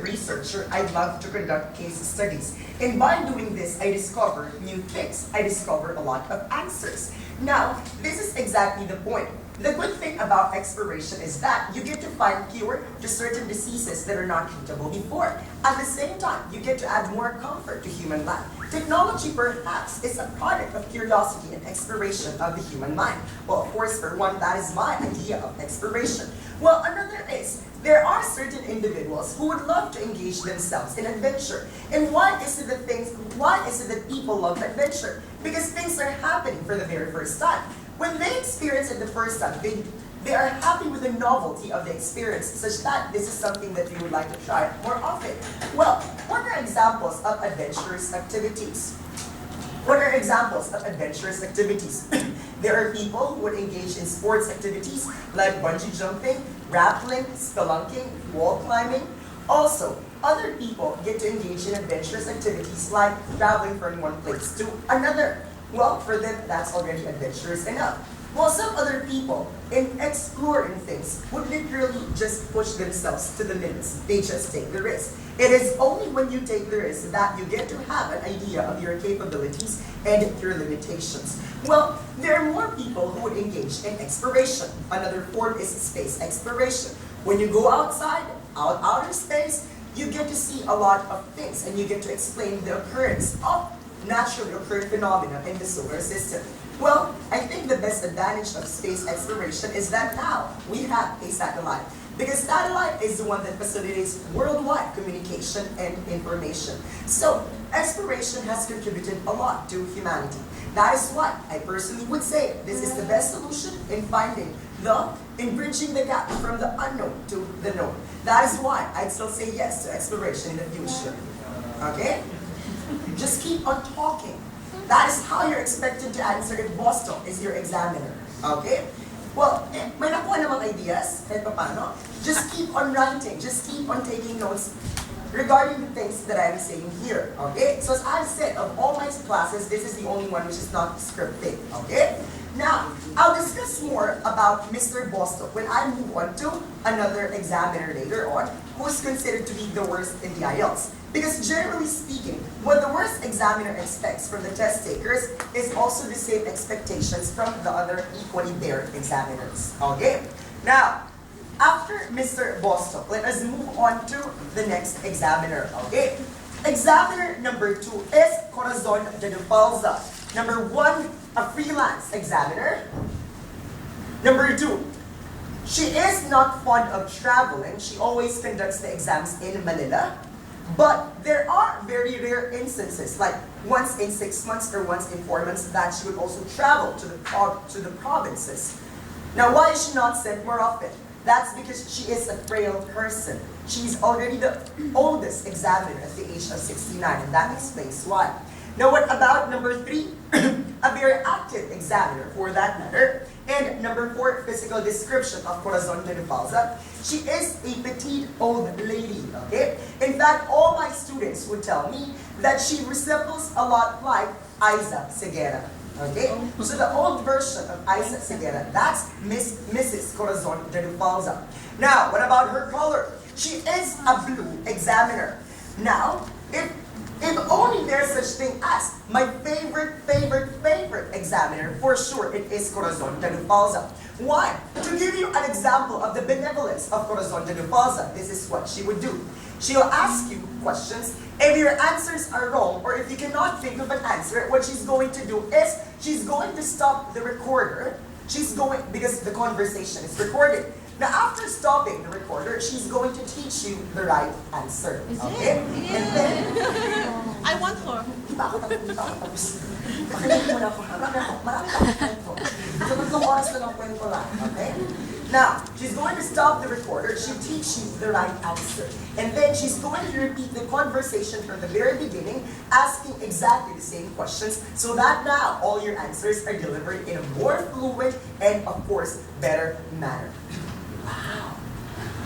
investigative researcher, I love to conduct case studies. And by doing this, I discover new things. I discover a lot of answers. Now, this is exactly the point. The good thing about exploration is that you get to find cure to certain diseases that are not treatable before. At the same time, you get to add more comfort to human life. Technology perhaps is a product of curiosity and exploration of the human mind. Well, of course, for one, that is my idea of exploration. Well, another is, there are certain individuals who would love to engage themselves in adventure. And why is it that people love adventure? Because things are happening for the very first time. When they experience it the first time, they are happy with the novelty of the experience, such that this is something that we would like to try more often. Well, what are examples of adventurous activities? What are examples of adventurous activities? There are people who would engage in sports activities like bungee jumping, rappelling, spelunking, wall climbing. Also, other people get to engage in adventurous activities like traveling from one place to another. Well, for them, that's already adventurous enough. While some other people, in exploring things, would literally just push themselves to the limits. They just take the risk. It is only when you take the risk that you get to have an idea of your capabilities and your limitations. Well, there are more people who would engage in exploration. Another form is space exploration. When you go outside, outer space, you get to see a lot of things and you get to explain the occurrence of naturally occurring phenomena in the solar system. Well, I think the best advantage of space exploration is that now we have a satellite. Because satellite is the one that facilitates worldwide communication and information. So, exploration has contributed a lot to humanity. That is why I personally would say this is the best solution in bridging the gap from the unknown to the known. That is why I'd still say yes to exploration in the future. Okay? Just keep on talking. That is how you're expected to answer if Boston is your examiner. Okay? Well, may nakuha namang ideas, kahit paano. Just keep on ranting. Just keep on taking notes regarding the things that I'm saying here. Okay? So as I've said, of all my classes, this is the only one which is not scripted. Okay? Now, I'll discuss more about Mr. Bostock when I move on to another examiner later on who is considered to be the worst in the IELTS. Because generally speaking, what the worst examiner expects from the test takers is also the same expectations from the other equally bare examiners. Okay? Now, after Mr. Bostock, let us move on to the next examiner. Okay? Examiner number 2 is Corazon de Falza. Number 1, a freelance examiner. Number 2, she is not fond of traveling. She always conducts the exams in Manila. But there are very rare instances, like once in 6 months or once in 4 months, that she would also travel to the provinces. Now, why is she not sent more often? That's because she is a frail person. She's already the oldest examiner at the age of 69, and that explains why. Now, what about number 3? A very active examiner, for that matter. And number 4, physical description of Corazon de Falza. She is a petite old lady, okay? In fact, all my students would tell me that she resembles a lot like Isa Segura, okay? So the old version of Isa Segura, that's Mrs. Corazon de Falza. Now, what about her color? She is a blue examiner. Now, if only there's such thing as my favorite examiner, for sure it is Corazon de Falza. Why? To give you an example of the benevolence of Corazon de Falza, this is what she would do. She'll ask you questions. If your answers are wrong, or if you cannot think of an answer, what she's going to do is, she's going to stop the recorder. Because the conversation is recorded. Now, after stopping the recorder, she's going to teach you the right answer. Okay? And then, I want her. tapos. Pakinig mo na ako. Tatlong oras na lang kwento lang. Okay? Now, she's going to stop the recorder. She'll teach you the right answer. And then she's going to repeat the conversation from the very beginning, asking exactly the same questions, so that now all your answers are delivered in a more fluid and, of course, better manner. Wow.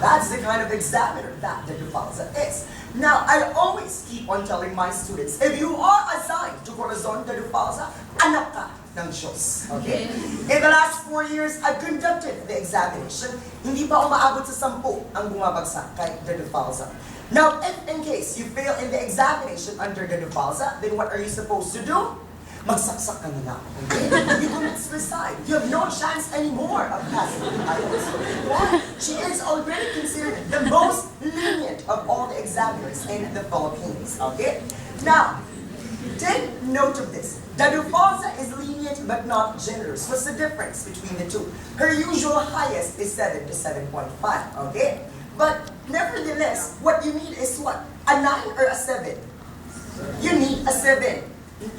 That's the kind of examiner that de Falza is. Now, I always keep on telling my students, if you are assigned to Corazon de Falza, anak ka ng Diyos. Okay? In the last 4 years, I've conducted the examination. Hindi pa umaabot sa 10 ang bumabagsak kay de Falza. Now, if in case you fail in the examination under the Duvalsa, then what are you supposed to do? Magsaksak ka na lang, okay? You commit suicide. You have no chance anymore of passing the IELTS. Why? She is already considered the most lenient of all the examiners in the Philippines, okay? Now, take note of this. The Duvalsa is lenient but not generous. What's the difference between the two? Her usual highest is 7 to 7.5, okay? But nevertheless, what you need is what? A 9 or a 7? You need a 7.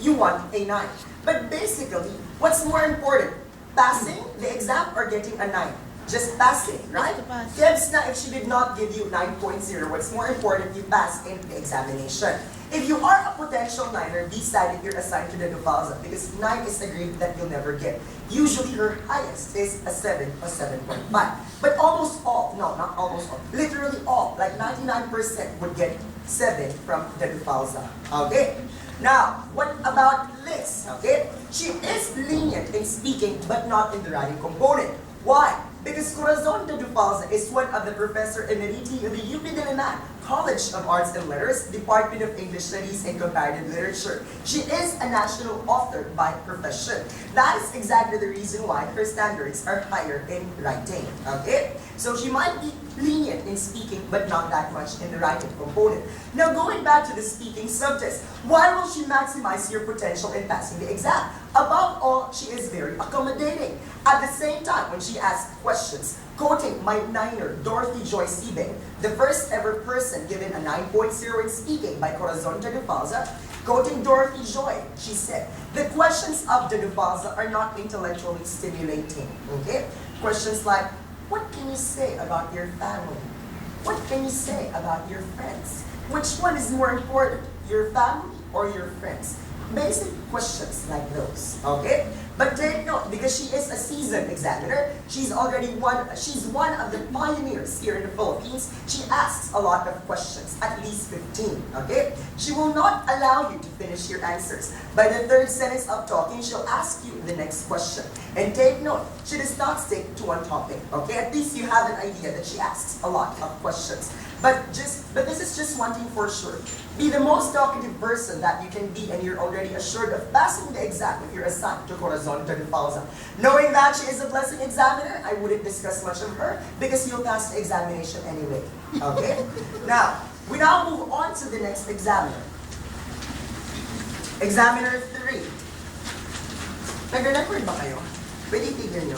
You want a 9. But basically, what's more important? Passing the exam or getting a 9? Just passing, right? Just to pass. Debs na, if she did not give you 9.0, what's more important, you pass in the examination. If you are a potential 9er, be sad if you're assigned to the Duvalsa because 9 is a grade that you'll never get. Usually her highest is a 7 or 7.5. But almost all, no, not almost all, literally all, like 99% would get 7 from the Duvalsa. Okay? Now, what about Liz? Okay? She is lenient in speaking but not in the writing component. Why? Because Corazon de Duvalsa is one of the Professor Emeriti of the UP Diliman College of Arts and Letters, Department of English Studies and Comparative Literature. She is a national author by profession. That is exactly the reason why her standards are higher in writing. Okay? So she might be lenient in speaking, but not that much in the writing component. Now, going back to the speaking subjects, why will she maximize your potential in passing the exam? Above all, she is very accommodating. At the same time, when she asks questions, quoting my niner, Dorothy Joy Sibeng, the first ever person given a 9.0 in speaking by Corazon de Duvalsa, quoting Dorothy Joy, she said, the questions of the Duvalsa are not intellectually stimulating. Okay? Questions like, what can you say about your family? What can you say about your friends? Which one is more important, your family or your friends? Basic questions like those, okay? But take note, because she is a seasoned examiner, she's one of the pioneers here in the Philippines. She asks a lot of questions, at least 15, okay? She will not allow you to finish your answers. By the third sentence of talking, she'll ask you the next question. And take note, she does not stick to one topic, okay? At least you have an idea that she asks a lot of questions. But this is just one thing for sure. Be the most talkative person that you can be, and you're already assured of passing the exam if you're assigned to Corazon de Duvalsa. Knowing that she is a blessing examiner, I wouldn't discuss much of her because you'll pass the examination anyway. Okay? Now, we now move on to the next examiner. Examiner 3. Nag-record ba kayo? Pwede tignan nyo.